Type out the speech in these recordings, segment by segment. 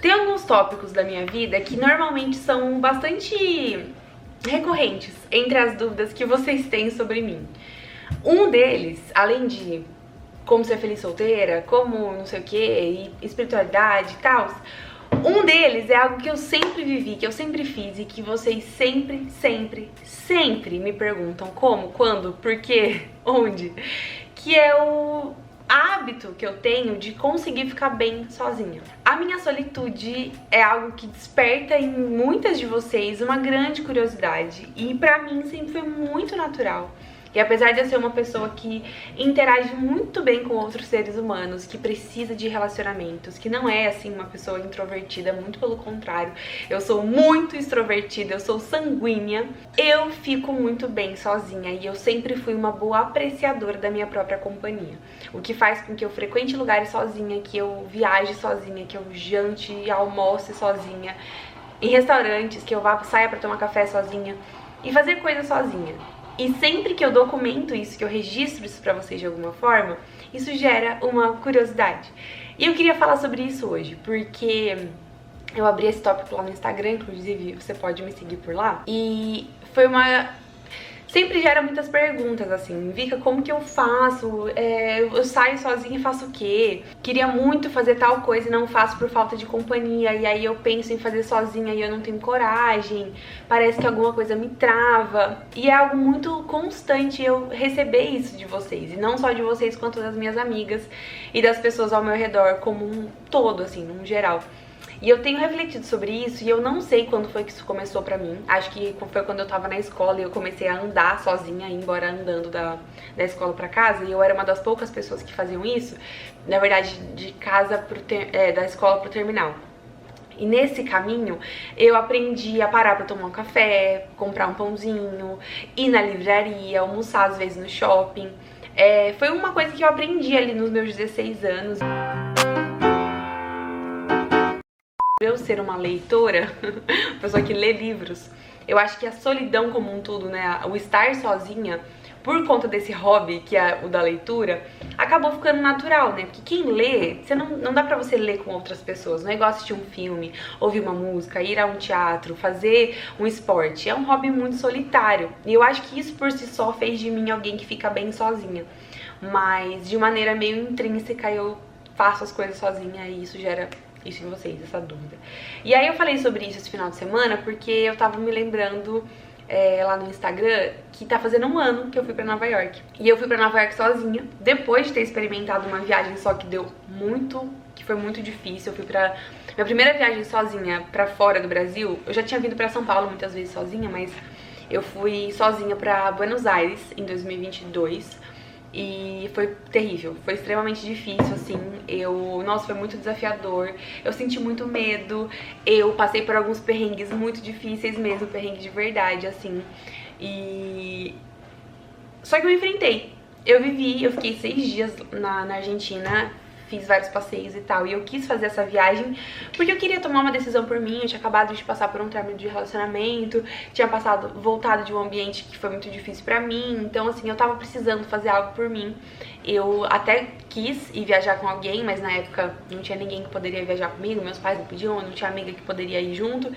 Tem alguns tópicos da minha vida que normalmente são bastante recorrentes entre as dúvidas que vocês têm sobre mim. Um deles, além de como ser feliz solteira, como não sei o que, e espiritualidade e tal, um deles é algo que eu sempre vivi, que eu sempre fiz e que vocês sempre me perguntam como, quando, por quê, onde, que é o hábito que eu tenho de conseguir ficar bem sozinha. A minha solitude é algo que desperta em muitas de vocês uma grande curiosidade e pra mim sempre foi muito natural. E apesar de eu ser uma pessoa que interage muito bem com outros seres humanos, que precisa de relacionamentos, que não é assim uma pessoa introvertida, muito pelo contrário, eu sou muito extrovertida, eu sou sanguínea, eu fico muito bem sozinha e eu sempre fui uma boa apreciadora da minha própria companhia. O que faz com que eu frequente lugares sozinha, que eu viaje sozinha, que eu jante e almoce sozinha, em restaurantes, que eu saia pra tomar café sozinha e fazer coisas sozinha. E sempre que eu documento isso, que eu registro isso pra vocês de alguma forma, isso gera uma curiosidade. E eu queria falar sobre isso hoje, porque eu abri esse tópico lá no Instagram, inclusive você pode me seguir por lá. E foi sempre gera muitas perguntas, assim, Vika, como que eu faço? Eu saio sozinha e faço o quê? Queria muito fazer tal coisa e não faço por falta de companhia, e aí eu penso em fazer sozinha e eu não tenho coragem, parece que alguma coisa me trava, e é algo muito constante eu receber isso de vocês, e não só de vocês, quanto das minhas amigas e das pessoas ao meu redor como um todo, assim, num geral. E eu tenho refletido sobre isso e eu não sei quando foi que isso começou pra mim. Acho que foi quando eu tava na escola e eu comecei a andar sozinha, ir embora andando da escola pra casa. E eu era uma das poucas pessoas que faziam isso, na verdade, de casa da escola pro terminal. E nesse caminho, eu aprendi a parar pra tomar um café, comprar um pãozinho, ir na livraria, almoçar às vezes no shopping. Foi uma coisa que eu aprendi ali nos meus 16 anos. Eu ser uma leitora, pessoa que lê livros, eu acho que a solidão como um todo, né, o estar sozinha, por conta desse hobby que é o da leitura, acabou ficando natural, né, porque quem lê, não dá pra você ler com outras pessoas, não é igual assistir um filme, ouvir uma música, ir a um teatro, fazer um esporte, é um hobby muito solitário, e eu acho que isso por si só fez de mim alguém que fica bem sozinha, mas de maneira meio intrínseca eu faço as coisas sozinha e isso gera isso em vocês, essa dúvida. E aí eu falei sobre isso esse final de semana porque eu tava me lembrando lá no Instagram que tá fazendo um ano que eu fui pra Nova York. E eu fui pra Nova York sozinha, depois de ter experimentado uma viagem só que foi muito difícil. Eu fui pra minha primeira viagem sozinha pra fora do Brasil. Eu já tinha vindo pra São Paulo muitas vezes sozinha, mas eu fui sozinha pra Buenos Aires em 2022. E foi terrível, foi extremamente difícil, assim, nossa, foi muito desafiador, eu senti muito medo, eu passei por alguns perrengues muito difíceis mesmo, perrengue de verdade, assim, só que eu enfrentei, eu fiquei 6 dias na Argentina, fiz vários passeios e tal, e eu quis fazer essa viagem porque eu queria tomar uma decisão por mim. Eu tinha acabado de passar por um término de relacionamento, tinha voltado de um ambiente que foi muito difícil pra mim, então assim, eu tava precisando fazer algo por mim. Eu até quis ir viajar com alguém, mas na época não tinha ninguém que poderia viajar comigo, meus pais não podiam, eu não tinha amiga que poderia ir junto,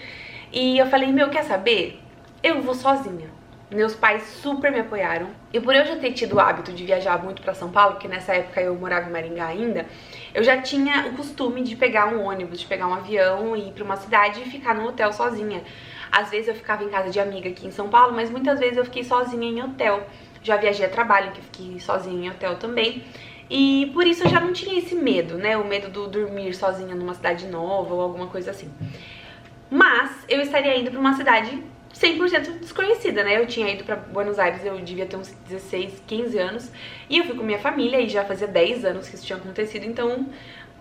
e eu falei, quer saber? Eu vou sozinha. Meus pais super me apoiaram. E por eu já ter tido o hábito de viajar muito pra São Paulo, porque nessa época eu morava em Maringá ainda, eu já tinha o costume de pegar um ônibus, de pegar um avião e ir pra uma cidade e ficar no hotel sozinha. Às vezes eu ficava em casa de amiga aqui em São Paulo, mas muitas vezes eu fiquei sozinha em hotel. Já viajei a trabalho, que eu fiquei sozinha em hotel também. E por isso eu já não tinha esse medo, né? O medo do dormir sozinha numa cidade nova ou alguma coisa assim. Mas eu estaria indo pra uma cidade 100% desconhecida, né? Eu tinha ido pra Buenos Aires, eu devia ter uns 16, 15 anos, e eu fui com minha família e já fazia 10 anos que isso tinha acontecido, então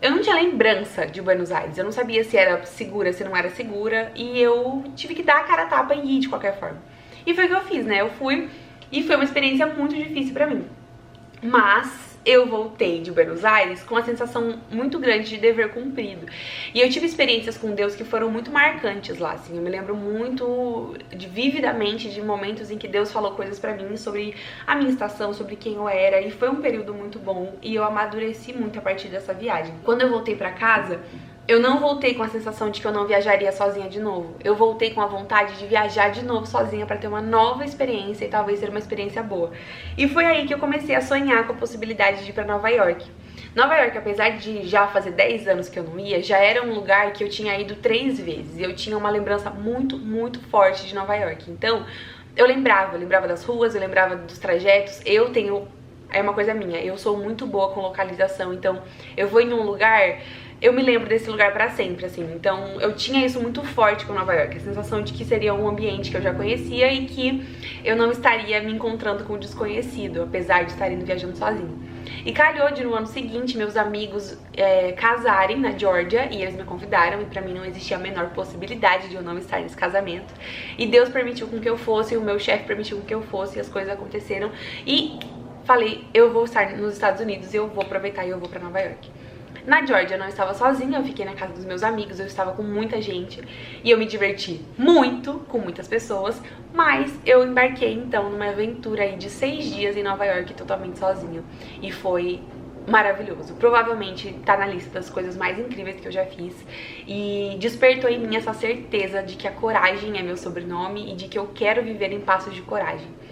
eu não tinha lembrança de Buenos Aires, eu não sabia se era segura, se não era segura, e eu tive que dar a cara a tapa e ir de qualquer forma. E foi o que eu fiz, né? Eu fui e foi uma experiência muito difícil pra mim. Mas eu voltei de Buenos Aires com uma sensação muito grande de dever cumprido. E eu tive experiências com Deus que foram muito marcantes lá, assim. Eu me lembro muito, vividamente, de momentos em que Deus falou coisas pra mim sobre a minha estação, sobre quem eu era. E foi um período muito bom e eu amadureci muito a partir dessa viagem. Quando eu voltei pra casa, eu não voltei com a sensação de que eu não viajaria sozinha de novo. Eu voltei com a vontade de viajar de novo sozinha pra ter uma nova experiência e talvez ter uma experiência boa. E foi aí que eu comecei a sonhar com a possibilidade de ir pra Nova York. Nova York, apesar de já fazer 10 anos que eu não ia, já era um lugar que eu tinha ido 3 vezes. E eu tinha uma lembrança muito, muito forte de Nova York. Então, eu lembrava das ruas, eu lembrava dos trajetos. É uma coisa minha, eu sou muito boa com localização, então eu vou em um lugar, eu me lembro desse lugar pra sempre, assim. Então eu tinha isso muito forte com Nova York, a sensação de que seria um ambiente que eu já conhecia e que eu não estaria me encontrando com o desconhecido, apesar de estar indo viajando sozinha. E calhou de no ano seguinte meus amigos casarem na Georgia e eles me convidaram e pra mim não existia a menor possibilidade de eu não estar nesse casamento. E Deus permitiu com que eu fosse, o meu chefe permitiu com que eu fosse e as coisas aconteceram e falei, eu vou estar nos Estados Unidos e eu vou aproveitar e eu vou pra Nova York. Na Georgia eu não estava sozinha, eu fiquei na casa dos meus amigos, eu estava com muita gente e eu me diverti muito com muitas pessoas, mas eu embarquei então numa aventura aí de 6 dias em Nova York totalmente sozinha e foi maravilhoso. Provavelmente tá na lista das coisas mais incríveis que eu já fiz e despertou em mim essa certeza de que a coragem é meu sobrenome e de que eu quero viver em passos de coragem.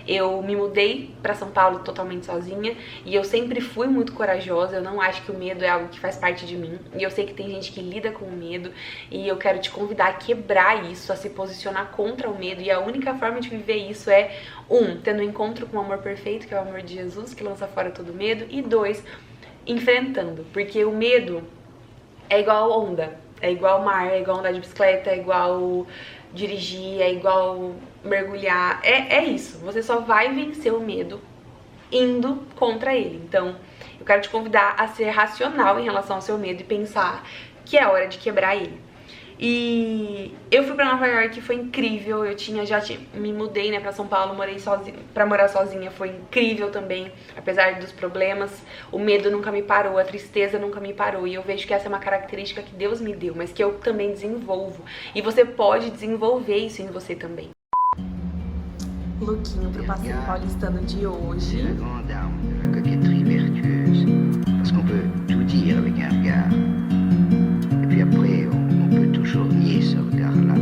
Eu me mudei pra São Paulo totalmente sozinha e eu sempre fui muito corajosa, eu não acho que o medo é algo que faz parte de mim. E eu sei que tem gente que lida com o medo e eu quero te convidar a quebrar isso, a se posicionar contra o medo. E a única forma de viver isso é, tendo um encontro com o amor perfeito, que é o amor de Jesus, que lança fora todo medo. E 2, enfrentando, porque o medo é igual onda, é igual mar, é igual andar de bicicleta, é igual dirigir, é igual mergulhar, é isso. Você só vai vencer o medo indo contra ele. Então, eu quero te convidar a ser racional em relação ao seu medo e pensar que é hora de quebrar ele. E eu fui pra Nova York, foi incrível. Me mudei, né, pra São Paulo, morei sozinha, pra morar sozinha, foi incrível também, apesar dos problemas. O medo nunca me parou, a tristeza nunca me parou. E eu vejo que essa é uma característica que Deus me deu, mas que eu também desenvolvo. E você pode desenvolver isso em você também. Lookinho pro passeio paulistano de hoje. Coquetterie vertueuse, parce qu'on peut tout dire avec un regard. Et puis après, on peut toujours nier ce regard-là.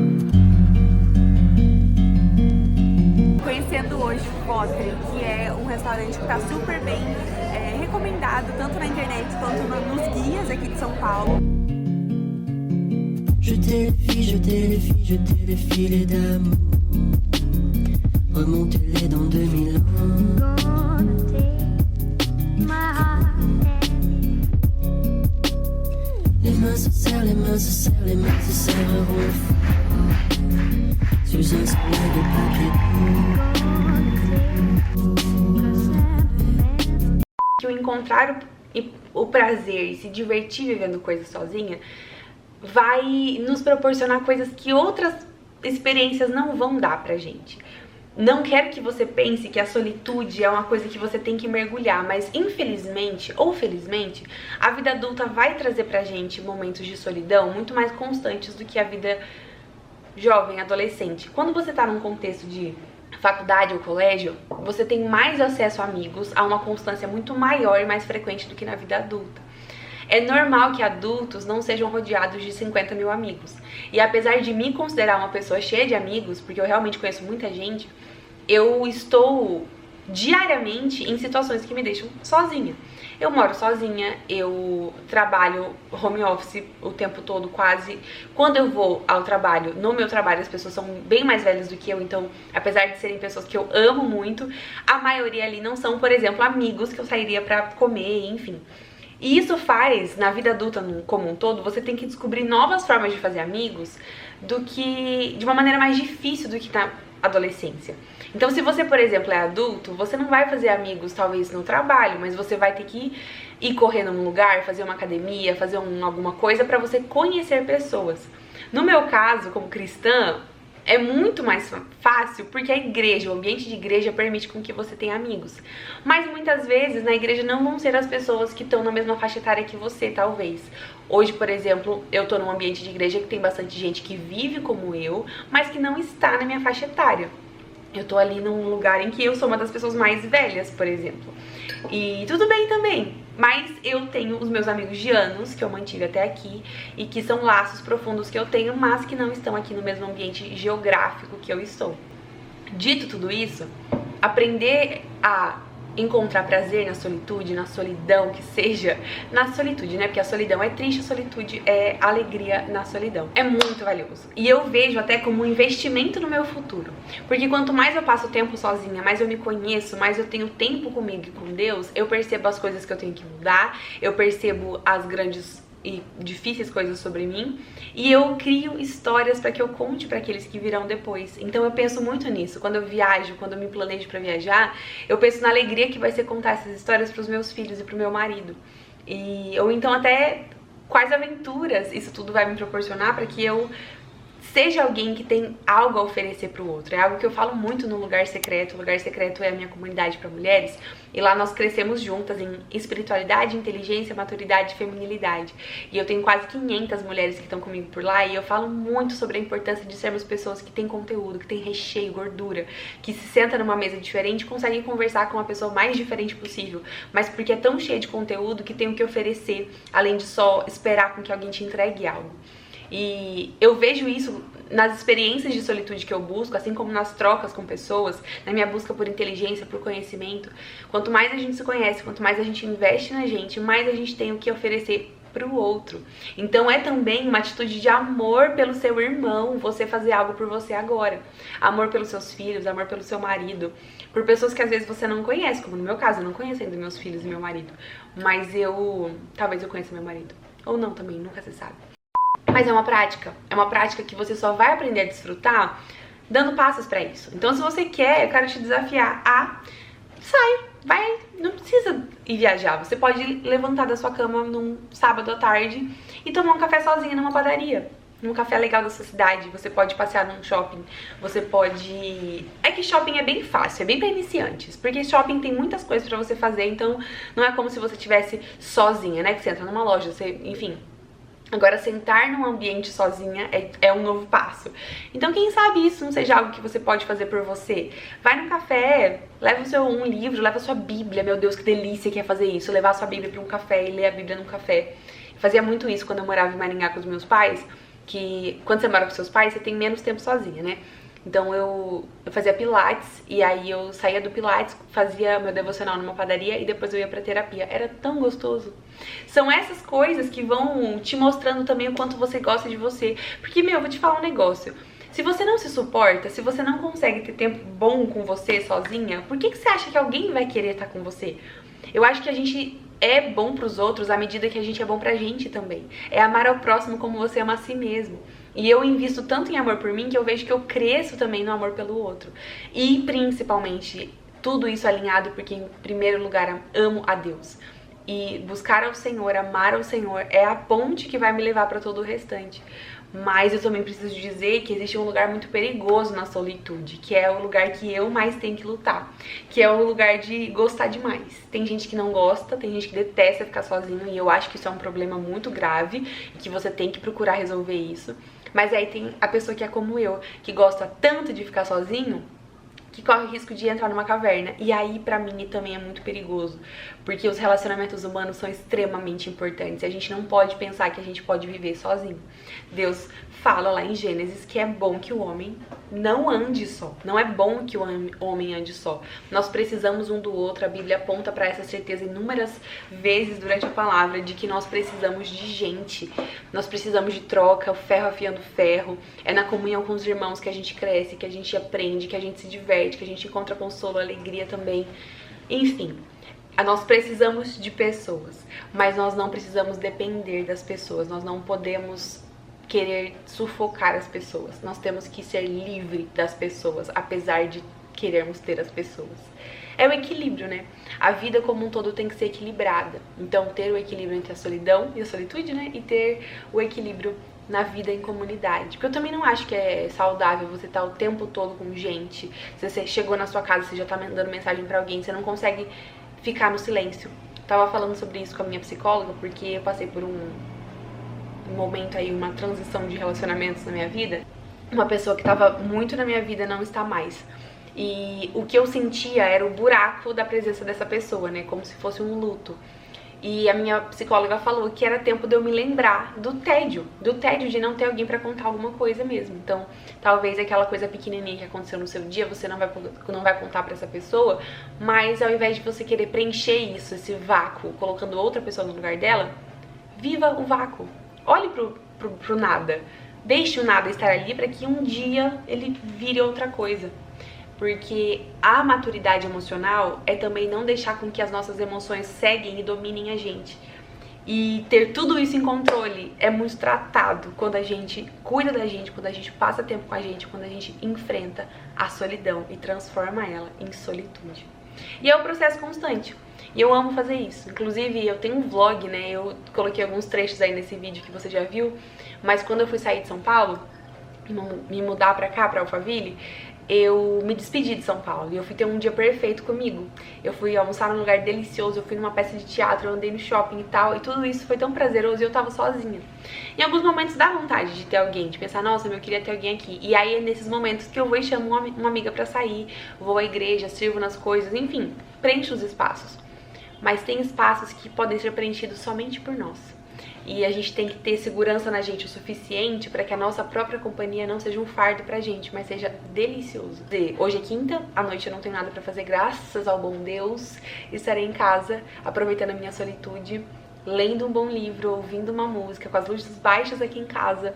Conhecendo hoje o Votre, que é um restaurante que tá super bem recomendado, tanto na internet quanto nos guias aqui de São Paulo. Je t'ai les filets d'amour. Remontez-les dans 2000 ans. Les mains se serrent, les mains se serrent, les mains se serreront sous un soleil de papier. Que o encontrar o prazer e se divertir vivendo coisas sozinha vai nos proporcionar coisas que outras experiências não vão dar pra gente. Não quero que você pense que a solitude é uma coisa que você tem que mergulhar, mas infelizmente ou felizmente, a vida adulta vai trazer pra gente momentos de solidão muito mais constantes do que a vida jovem, adolescente. Quando você tá num contexto de faculdade ou colégio, você tem mais acesso a amigos, a uma constância muito maior e mais frequente do que na vida adulta. É normal que adultos não sejam rodeados de 50 mil amigos. E apesar de me considerar uma pessoa cheia de amigos, porque eu realmente conheço muita gente, eu estou diariamente em situações que me deixam sozinha. Eu moro sozinha, eu trabalho home office o tempo todo quase. Quando eu vou ao trabalho, no meu trabalho as pessoas são bem mais velhas do que eu, então apesar de serem pessoas que eu amo muito, a maioria ali não são, por exemplo, amigos que eu sairia pra comer, enfim. E isso faz, na vida adulta como um todo, você tem que descobrir novas formas de fazer amigos de uma maneira mais difícil do que na adolescência. Então, se você, por exemplo, é adulto, você não vai fazer amigos talvez no trabalho, mas você vai ter que ir correr num lugar, fazer uma academia, fazer alguma coisa pra você conhecer pessoas. No meu caso, como cristã, é muito mais fácil porque a igreja, o ambiente de igreja permite com que você tenha amigos. Mas muitas vezes na igreja não vão ser as pessoas que estão na mesma faixa etária que você, talvez. Hoje, por exemplo, eu tô num ambiente de igreja que tem bastante gente que vive como eu, mas que não está na minha faixa etária. Eu tô ali num lugar em que eu sou uma das pessoas mais velhas, por exemplo. E tudo bem também. Mas eu tenho os meus amigos de anos, que eu mantive até aqui, e que são laços profundos que eu tenho, mas que não estão aqui no mesmo ambiente geográfico que eu estou. Dito tudo isso, aprender a encontrar prazer na solitude, na solidão, que seja na solitude, né? Porque a solidão é triste, a solitude é alegria na solidão. É muito valioso. E eu vejo até como um investimento no meu futuro. Porque quanto mais eu passo tempo sozinha, mais eu me conheço, mais eu tenho tempo comigo e com Deus, eu percebo as coisas que eu tenho que mudar, eu percebo as grandes e difíceis coisas sobre mim, e eu crio histórias para que eu conte para aqueles que virão depois. Então eu penso muito nisso. Quando eu viajo, quando eu me planejo para viajar, eu penso na alegria que vai ser contar essas histórias para os meus filhos e para o meu marido. Ou então até quais aventuras isso tudo vai me proporcionar para que eu seja alguém que tem algo a oferecer pro outro. É algo que eu falo muito no Lugar Secreto. O Lugar Secreto é a minha comunidade para mulheres, e lá nós crescemos juntas em espiritualidade, inteligência, maturidade e feminilidade. E eu tenho quase 500 mulheres que estão comigo por lá, e eu falo muito sobre a importância de sermos pessoas que têm conteúdo, que têm recheio, gordura, que se senta numa mesa diferente e conseguem conversar com a pessoa mais diferente possível, mas porque é tão cheia de conteúdo que tem o que oferecer, além de só esperar com que alguém te entregue algo. E eu vejo isso nas experiências de solitude que eu busco, assim como nas trocas com pessoas, na minha busca por inteligência, por conhecimento. Quanto mais a gente se conhece, quanto mais a gente investe na gente, mais a gente tem o que oferecer pro outro. Então é também uma atitude de amor pelo seu irmão, você fazer algo por você agora. Amor pelos seus filhos, amor pelo seu marido, por pessoas que às vezes você não conhece, como no meu caso, eu não conheço ainda meus filhos e meu marido, mas talvez eu conheça meu marido, ou não também, nunca se sabe. Mas é uma prática que você só vai aprender a desfrutar dando passos pra isso. Então se você quer, eu quero te desafiar a vai, não precisa ir viajar. Você pode levantar da sua cama num sábado à tarde e tomar um café sozinha numa padaria, num café legal da sua cidade. Você pode passear num shopping, você pode... É que shopping é bem fácil, é bem pra iniciantes, porque shopping tem muitas coisas pra você fazer, então não é como se você estivesse sozinha, né? Que você entra numa loja, enfim... Agora, sentar num ambiente sozinha é um novo passo. Então, quem sabe isso não seja algo que você pode fazer por você? Vai no café, leva um livro, leva a sua Bíblia. Meu Deus, que delícia que é fazer isso. Levar a sua Bíblia para um café e ler a Bíblia num café. Eu fazia muito isso quando eu morava em Maringá com os meus pais, que quando você mora com seus pais, você tem menos tempo sozinha, né? Então eu fazia pilates, e aí eu saía do pilates, fazia meu devocional numa padaria e depois eu ia pra terapia. Era tão gostoso. São essas coisas que vão te mostrando também o quanto você gosta de você. Porque, eu vou te falar um negócio. Se você não se suporta, se você não consegue ter tempo bom com você sozinha, por que você acha que alguém vai querer estar com você? Eu acho que a gente é bom pros outros à medida que a gente é bom pra gente também. É amar ao próximo como você ama a si mesmo. E eu invisto tanto em amor por mim que eu vejo que eu cresço também no amor pelo outro. E principalmente, tudo isso alinhado porque em primeiro lugar amo a Deus. E buscar ao Senhor, amar ao Senhor é a ponte que vai me levar para todo o restante. Mas eu também preciso dizer que existe um lugar muito perigoso na solitude, que é o lugar que eu mais tenho que lutar, que é o lugar de gostar demais. Tem gente que não gosta, tem gente que detesta ficar sozinho, e eu acho que isso é um problema muito grave e que você tem que procurar resolver isso. Mas aí tem a pessoa que é como eu, que gosta tanto de ficar sozinho, que corre o risco de entrar numa caverna. E aí, pra mim, também é muito perigoso, porque os relacionamentos humanos são extremamente importantes e a gente não pode pensar que a gente pode viver sozinho. Deus fala lá em Gênesis que é bom que o homem não ande só. Não é bom que o homem ande só. Nós precisamos um do outro. A Bíblia aponta pra essa certeza inúmeras vezes durante a palavra, de que nós precisamos de gente. Nós precisamos de troca, o ferro afiando ferro. É na comunhão com os irmãos que a gente cresce, que a gente aprende, que a gente se diverte, que a gente encontra consolo, alegria também. Enfim, nós precisamos de pessoas, mas nós não precisamos depender das pessoas. Nós não podemos querer sufocar as pessoas. Nós temos que ser livre das pessoas, apesar de querermos ter as pessoas. É o equilíbrio, né? A vida como um todo tem que ser equilibrada. Então, ter o equilíbrio entre a solidão e a solitude, né? E ter o equilíbrio na vida em comunidade. Porque eu também não acho que é saudável você estar o tempo todo com gente. Se você chegou na sua casa, você já tá mandando mensagem pra alguém, você não consegue ficar no silêncio. Tava falando sobre isso com a minha psicóloga, porque eu passei por um momento aí, uma transição de relacionamentos na minha vida. Uma pessoa que tava muito na minha vida não está mais. E o que eu sentia era o buraco da presença dessa pessoa, né? Como se fosse um luto. E a minha psicóloga falou que era tempo de eu me lembrar do tédio de não ter alguém pra contar alguma coisa mesmo. Então, talvez aquela coisa pequenininha que aconteceu no seu dia, você não vai contar pra essa pessoa, mas ao invés de você querer preencher isso, esse vácuo, colocando outra pessoa no lugar dela, viva o vácuo. Olhe pro nada. Deixe o nada estar ali pra que um dia ele vire outra coisa. Porque a maturidade emocional é também não deixar com que as nossas emoções seguem e dominem a gente. E ter tudo isso em controle é muito tratado quando a gente cuida da gente, quando a gente passa tempo com a gente, quando a gente enfrenta a solidão e transforma ela em solitude. E é um processo constante. E eu amo fazer isso. Inclusive, eu tenho um vlog, né? Eu coloquei alguns trechos aí nesse vídeo que você já viu. Mas quando eu fui sair de São Paulo, me mudar pra cá, pra Alphaville, eu me despedi de São Paulo e eu fui ter um dia perfeito comigo. Eu fui almoçar num lugar delicioso, eu fui numa peça de teatro, eu andei no shopping e tal, e tudo isso foi tão prazeroso e eu tava sozinha. Em alguns momentos dá vontade de ter alguém, de pensar, nossa, eu queria ter alguém aqui. E aí é nesses momentos que eu vou e chamo uma amiga pra sair, vou à igreja, sirvo nas coisas, enfim, preencho os espaços. Mas tem espaços que podem ser preenchidos somente por nós. E a gente tem que ter segurança na gente o suficiente para que a nossa própria companhia não seja um fardo pra gente, mas seja delicioso. Hoje é quinta, à noite eu não tenho nada pra fazer, graças ao bom Deus. Estarei em casa, aproveitando a minha solitude, lendo um bom livro, ouvindo uma música, com as luzes baixas aqui em casa,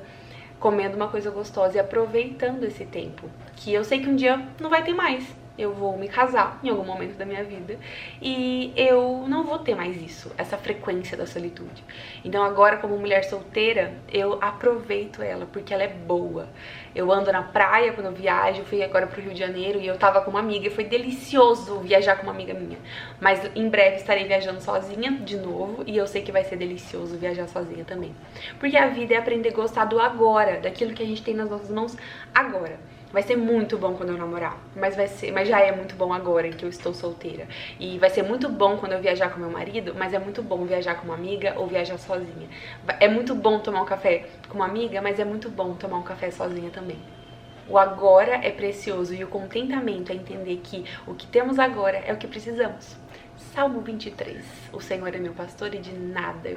comendo uma coisa gostosa e aproveitando esse tempo. Que eu sei que um dia não vai ter mais. Eu vou me casar em algum momento da minha vida e eu não vou ter mais isso, essa frequência da solitude. Então agora, como mulher solteira, eu aproveito ela, porque ela é boa. Eu ando na praia quando eu viajo, eu fui agora pro Rio de Janeiro e eu tava com uma amiga e foi delicioso viajar com uma amiga minha. Mas em breve estarei viajando sozinha de novo e eu sei que vai ser delicioso viajar sozinha também. Porque a vida é aprender a gostar do agora, daquilo que a gente tem nas nossas mãos agora. Vai ser muito bom quando eu namorar, mas já é muito bom agora em que eu estou solteira. E vai ser muito bom quando eu viajar com meu marido, mas é muito bom viajar com uma amiga ou viajar sozinha. É muito bom tomar um café com uma amiga, mas é muito bom tomar um café sozinha também. O agora é precioso e o contentamento é entender que o que temos agora é o que precisamos. Salmo 23. O Senhor é meu pastor e de nada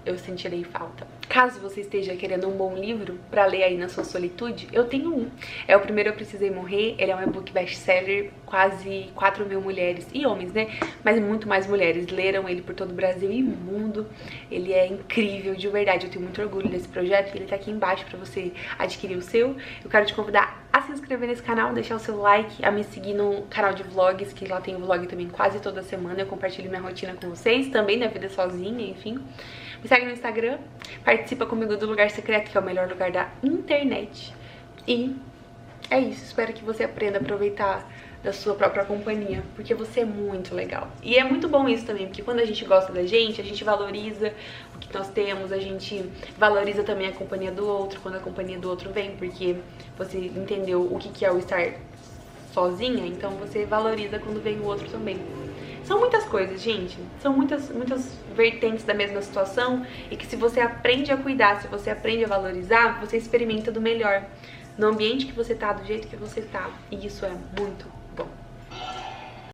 eu sentirei falta. Caso você esteja querendo um bom livro para ler aí na sua solitude, eu tenho um. É o Primeiro Eu Precisei Morrer. Ele é um e-book best-seller. Quase 4.000 mulheres e homens, né? Mas muito mais mulheres leram ele por todo o Brasil e mundo. Ele é incrível, de verdade. Eu tenho muito orgulho desse projeto e ele tá aqui embaixo para você adquirir o seu. Eu quero te convidar a se inscrever nesse canal, deixar o seu like, a me seguir no canal de vlogs, que lá tem o vlog também quase toda semana. Eu compartilho minha rotina com vocês, também na vida sozinha, enfim. Me segue no Instagram, participa comigo do Lugar Secreto, que é o melhor lugar da internet. E é isso, espero que você aprenda a aproveitar da sua própria companhia, porque você é muito legal. E é muito bom isso também, porque quando a gente gosta da gente, a gente valoriza o que nós temos, a gente valoriza também a companhia do outro, quando a companhia do outro vem, porque você entendeu o que é o estar sozinha, então você valoriza quando vem o outro também. São muitas coisas, gente, são muitas vertentes da mesma situação e que se você aprende a cuidar, se você aprende a valorizar, você experimenta do melhor no ambiente que você tá, do jeito que você tá, e isso é muito